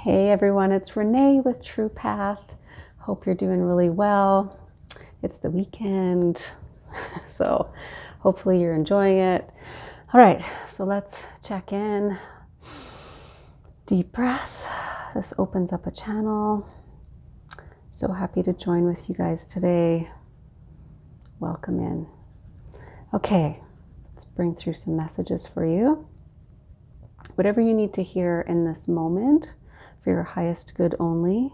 Hey everyone, it's Renee with True Path. Hope you're doing really well. It's the weekend, so hopefully you're enjoying it. All right, so let's check in. Deep breath. This opens up a channel. So happy to join with you guys today. Welcome in. Okay, let's bring through some messages for you. Whatever you need to hear in this moment, for your highest good only.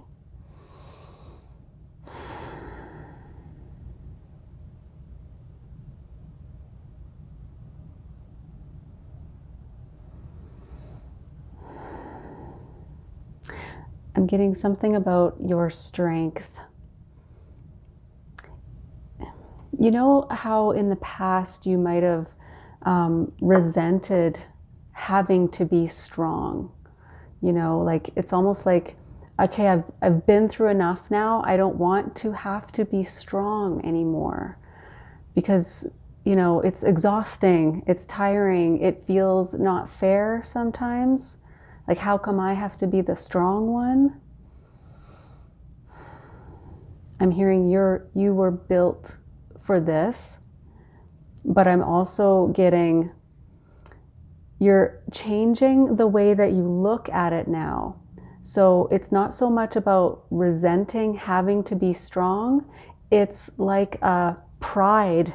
I'm getting something about your strength. You know how in the past you might have resented having to be strong? You know, like it's almost like, okay, I've been through enough now. I don't want to have to be strong anymore because, you know, it's exhausting, it's tiring, it feels not fair sometimes. Like, how come I have to be the strong one? I'm hearing you were built for this, but I'm also getting you're changing the way that you look at it now. So it's not so much about resenting having to be strong. It's like a pride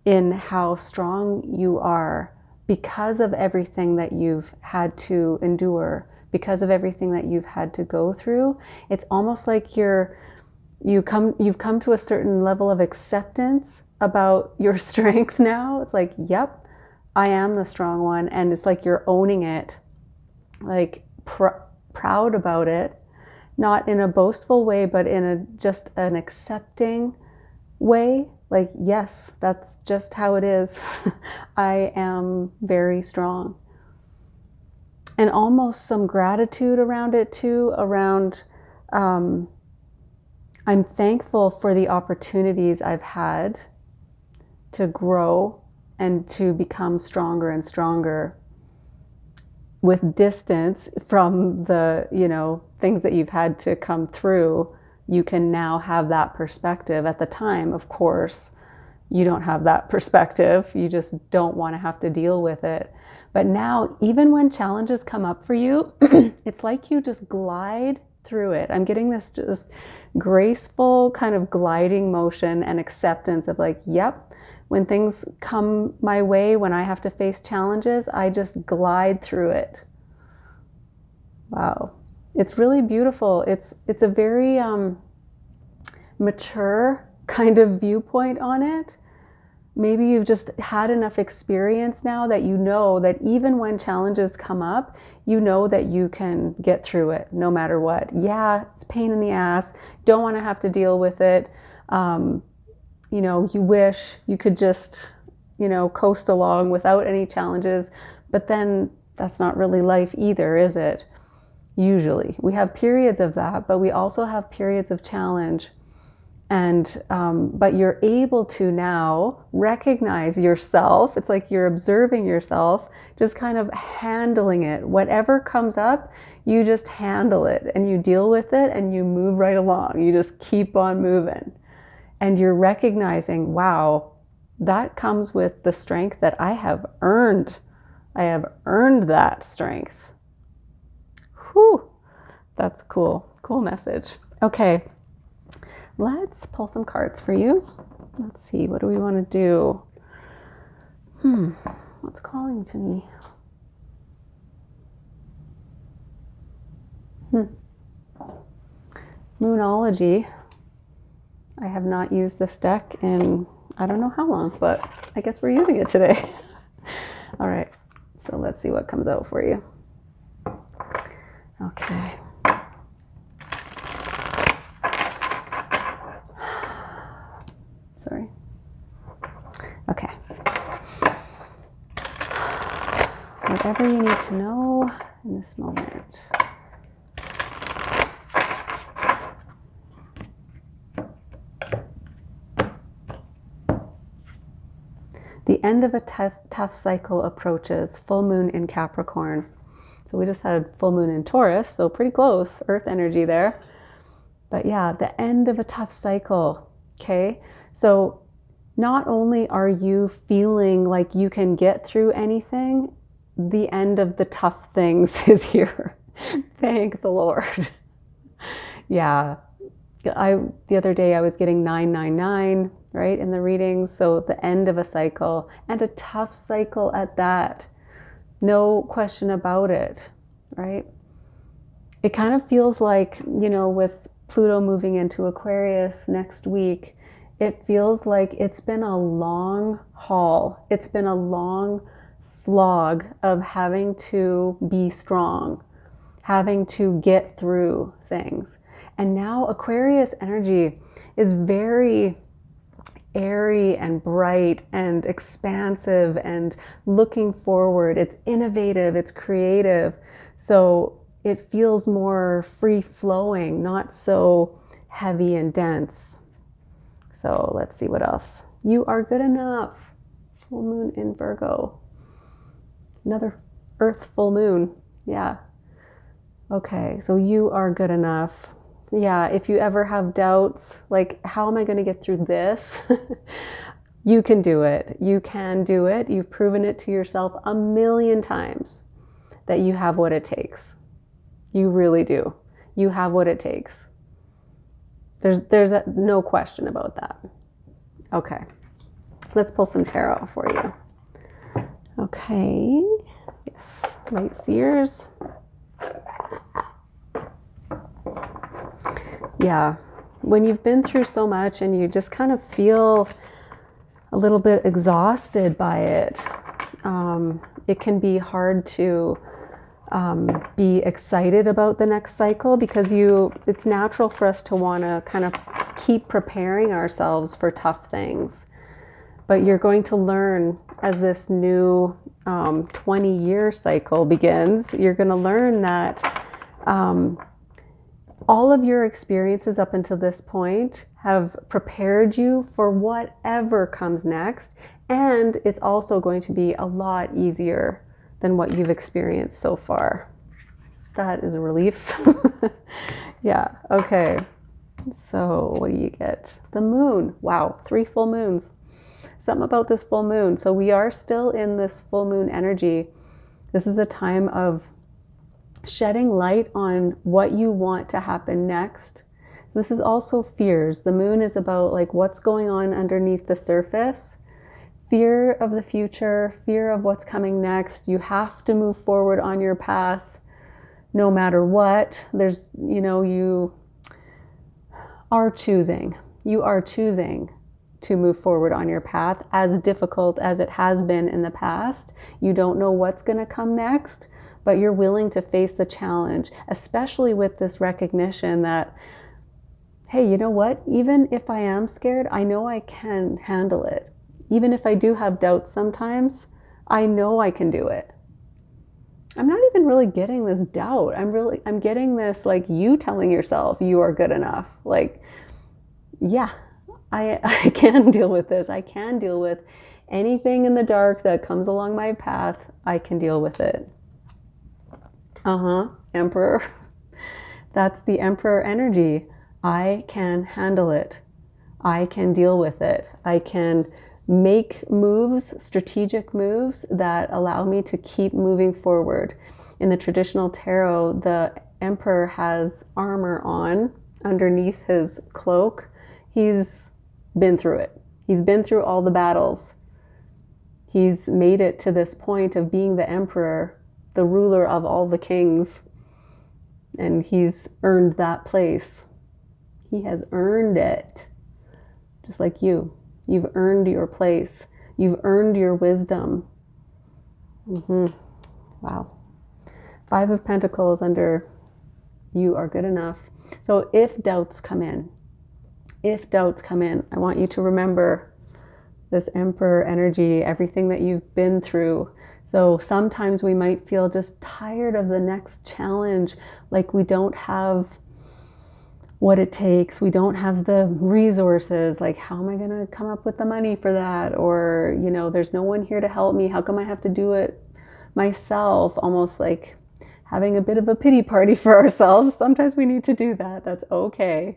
in how strong you are because of everything that you've had to endure, because of everything that you've had to go through. It's almost like you've come to a certain level of acceptance about your strength now. It's like, yep, I am the strong one. And it's like you're owning it, like proud about it, not in a boastful way, but in just an accepting way. Like, yes, that's just how it is. I am very strong. And almost some gratitude around it too, around I'm thankful for the opportunities I've had to grow and to become stronger and stronger with distance from the, you know, things that you've had to come through. You can now have that perspective. At the time, of course, you don't have that perspective. You just don't want to have to deal with it. But now, even when challenges come up for you, it's like you just glide through it. I'm getting this just graceful kind of gliding motion and acceptance of like, yep, when things come my way, when I have to face challenges, I just glide through it. Wow. It's really beautiful. It's a very mature kind of viewpoint on it. Maybe you've just had enough experience now that you know that even when challenges come up, you know that you can get through it no matter what. Yeah, it's a pain in the ass. Don't want to have to deal with it. You know, you wish you could just, you know, coast along without any challenges, but then that's not really life either, is it? Usually we have periods of that, but we also have periods of challenge. And, but you're able to now recognize yourself. It's like you're observing yourself, just kind of handling it. Whatever comes up, you just handle it and you deal with it and you move right along. You just keep on moving. And you're recognizing, wow, that comes with the strength that I have earned. I have earned that strength. Whew, that's cool. Cool message. Okay, let's pull some cards for you. Let's see, what do we want to do? What's calling to me? Moonology. I have not used this deck in I don't know how long, but I guess we're using it today. All right, so let's see what comes out for you. Okay. Sorry. Okay. Whatever you need to know in this moment. The end of a tough cycle approaches, full moon in Capricorn. So we just had full moon in Taurus, so pretty close, earth energy there. But yeah, the end of a tough cycle, okay? So not only are you feeling like you can get through anything, the end of the tough things is here. Thank the Lord. Yeah. The other day I was getting 999, right, in the readings. So the end of a cycle, and a tough cycle at that. No question about it, right? It kind of feels like, you know, with Pluto moving into Aquarius next week, it feels like it's been a long haul. It's been a long slog of having to be strong, having to get through things. And now Aquarius energy is very airy and bright and expansive and looking forward. It's innovative, it's creative. So it feels more free flowing, not so heavy and dense. So let's see what else. You are good enough. Full moon in Virgo. Another earth full moon. Yeah. Okay, so you are good enough. Yeah, if you ever have doubts, like, how am I going to get through this? You can do it. You can do it. You've proven it to yourself a million times that you have what it takes. You really do. You have what it takes. There's no question about that. Okay, let's pull some tarot for you. Okay, yes, light seers. Yeah, when you've been through so much and you just kind of feel a little bit exhausted by it, it can be hard to be excited about the next cycle, because it's natural for us to want to kind of keep preparing ourselves for tough things. But you're going to learn, as this new 20-year cycle begins, you're going to learn that all of your experiences up until this point have prepared you for whatever comes next. And it's also going to be a lot easier than what you've experienced so far. That is a relief. Yeah, okay. So what do you get? The moon. Wow, 3 full moons. Something about this full moon. So we are still in this full moon energy. This is a time of shedding light on what you want to happen next. So this is also fears. The moon is about like what's going on underneath the surface. Fear of the future, fear of what's coming next. You have to move forward on your path no matter what. You are choosing. You are choosing to move forward on your path, as difficult as it has been in the past. You don't know what's going to come next, but you're willing to face the challenge, especially with this recognition that, hey, you know what? Even if I am scared, I know I can handle it. Even if I do have doubts sometimes, I know I can do it. I'm not even really getting this doubt. I'm getting this, like, you telling yourself you are good enough. Like, yeah, I can deal with this. I can deal with anything in the dark that comes along my path. I can deal with it. Emperor. That's the Emperor energy. I can handle it. I can deal with it. I can make moves, strategic moves that allow me to keep moving forward. In the traditional tarot, the Emperor has armor on underneath his cloak. He's been through it. He's been through all the battles. He's made it to this point of being the Emperor, the ruler of all the kings, and he's earned that place. He has earned it, just like you. You've earned your place. You've earned your wisdom. Wow. 5 of Pentacles under you are good enough. So if doubts come in, I want you to remember this Emperor energy, everything that you've been through. So sometimes we might feel just tired of the next challenge, like we don't have what it takes. We don't have the resources. Like, how am I going to come up with the money for that? Or, there's no one here to help me. How come I have to do it myself? Almost like having a bit of a pity party for ourselves. Sometimes we need to do that. That's okay.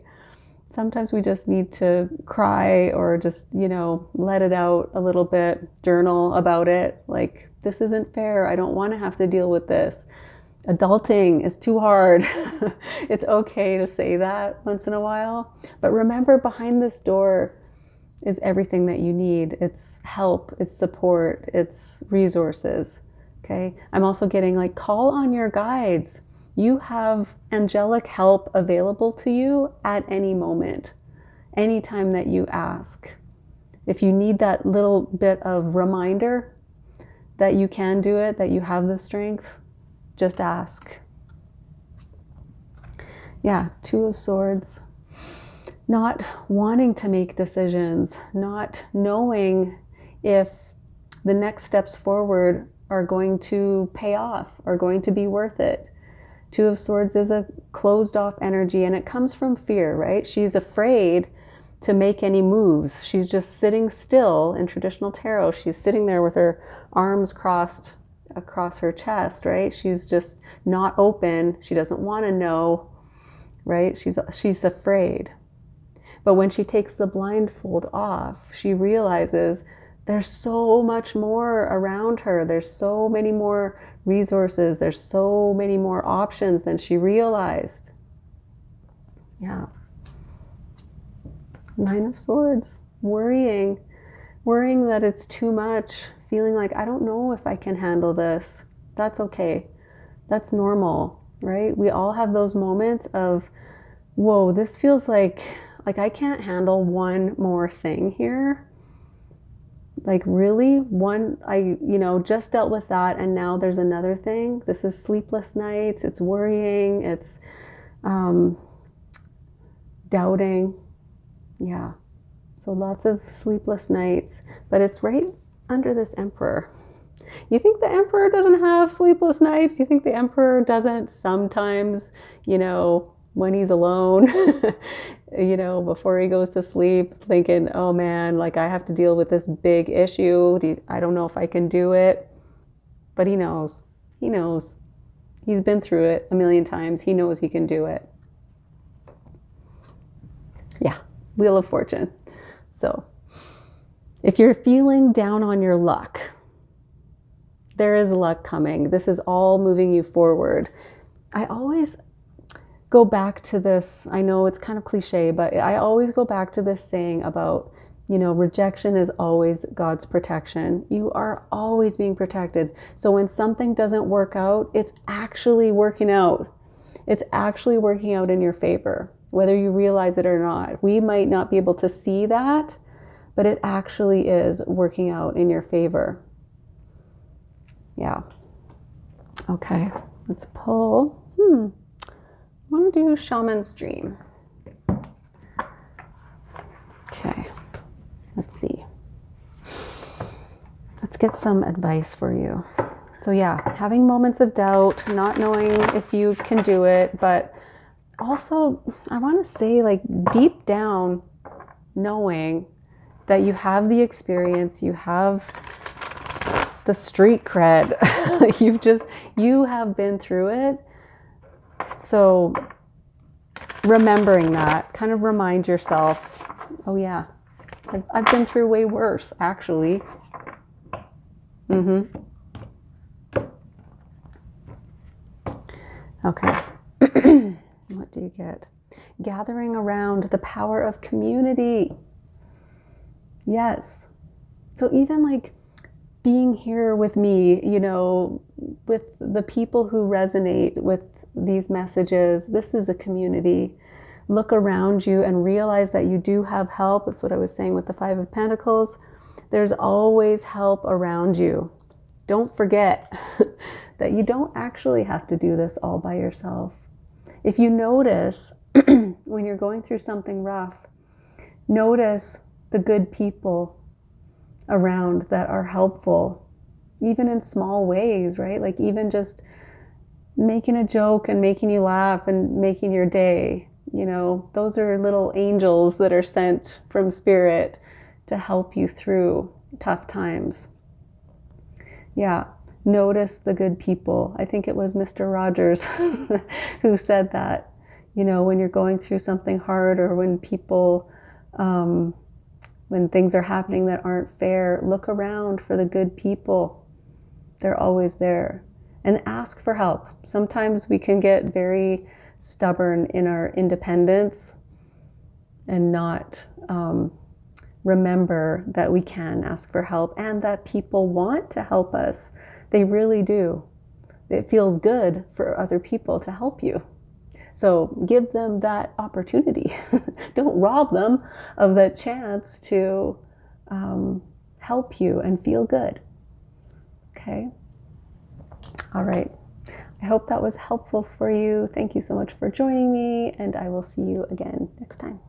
Sometimes we just need to cry or just, let it out a little bit, journal about it. Like, this isn't fair. I don't want to have to deal with this. Adulting is too hard. It's okay to say that once in a while. But remember, behind this door is everything that you need. It's help, it's support, it's resources. Okay. I'm also getting like, call on your guides. You have angelic help available to you at any moment, anytime that you ask. If you need that little bit of reminder that you can do it, that you have the strength, just ask. Yeah, Two of Swords. Not wanting to make decisions, not knowing if the next steps forward are going to pay off, are going to be worth it. Two of Swords is a closed off energy, and it comes from fear, right? She's afraid to make any moves. She's just sitting still. In traditional tarot, she's sitting there with her arms crossed across her chest, right? She's just not open. She doesn't want to know, right? She's afraid. But when she takes the blindfold off, she realizes there's so much more around her. There's so many more resources. There's so many more options than she realized. Yeah. Nine of Swords. Worrying that it's too much. Feeling like, I don't know if I can handle this. That's okay. That's normal, right? We all have those moments of, whoa, this feels like I can't handle one more thing here. Like, really? I just dealt with that, and now there's another thing. This is sleepless nights, it's worrying, it's doubting. Yeah. So lots of sleepless nights, but it's right under this Emperor. You think the Emperor doesn't have sleepless nights? You think the Emperor doesn't sometimes, when he's alone, before he goes to sleep, thinking, oh man, like, I have to deal with this big issue. I don't know if I can do it. But he knows. He's been through it a million times. He knows he can do it. Yeah, Wheel of Fortune. So if you're feeling down on your luck, there is luck coming. This is all moving you forward. I always go back to this. I know it's kind of cliche, but I always go back to this saying about, rejection is always God's protection. You are always being protected. So when something doesn't work out, it's actually working out. It's actually working out in your favor, whether you realize it or not. We might not be able to see that, but it actually is working out in your favor. Yeah. Okay, let's pull. I want to do Shaman's Dream. Okay, let's see. Let's get some advice for you. So yeah, having moments of doubt, not knowing if you can do it, but also I want to say, like, deep down, knowing that you have the experience, you have the street cred, you have been through it. So remembering that, kind of remind yourself, oh yeah, I've been through way worse, actually. Okay. What do you get? Gathering around, the power of community. Yes. So even like being here with me, with the people who resonate with these messages, this is a community. Look around you and realize that you do have help. That's what I was saying with the Five of Pentacles. There's always help around you. Don't forget that you don't actually have to do this all by yourself. If you notice when you're going through something rough, notice the good people around that are helpful, even in small ways, right? Like even just making a joke and making you laugh and making your day. Those are little angels that are sent from spirit to help you through tough times. Yeah. Notice the good people. I think it was Mr. Rogers who said that, when you're going through something hard, or when people, when things are happening that aren't fair, look around for the good people. They're always there. And ask for help. Sometimes we can get very stubborn in our independence and not remember that we can ask for help, and that people want to help us. They really do. It feels good for other people to help you. So give them that opportunity. Don't rob them of that chance to help you and feel good. Okay? All right. I hope that was helpful for you. Thank you so much for joining me, and I will see you again next time.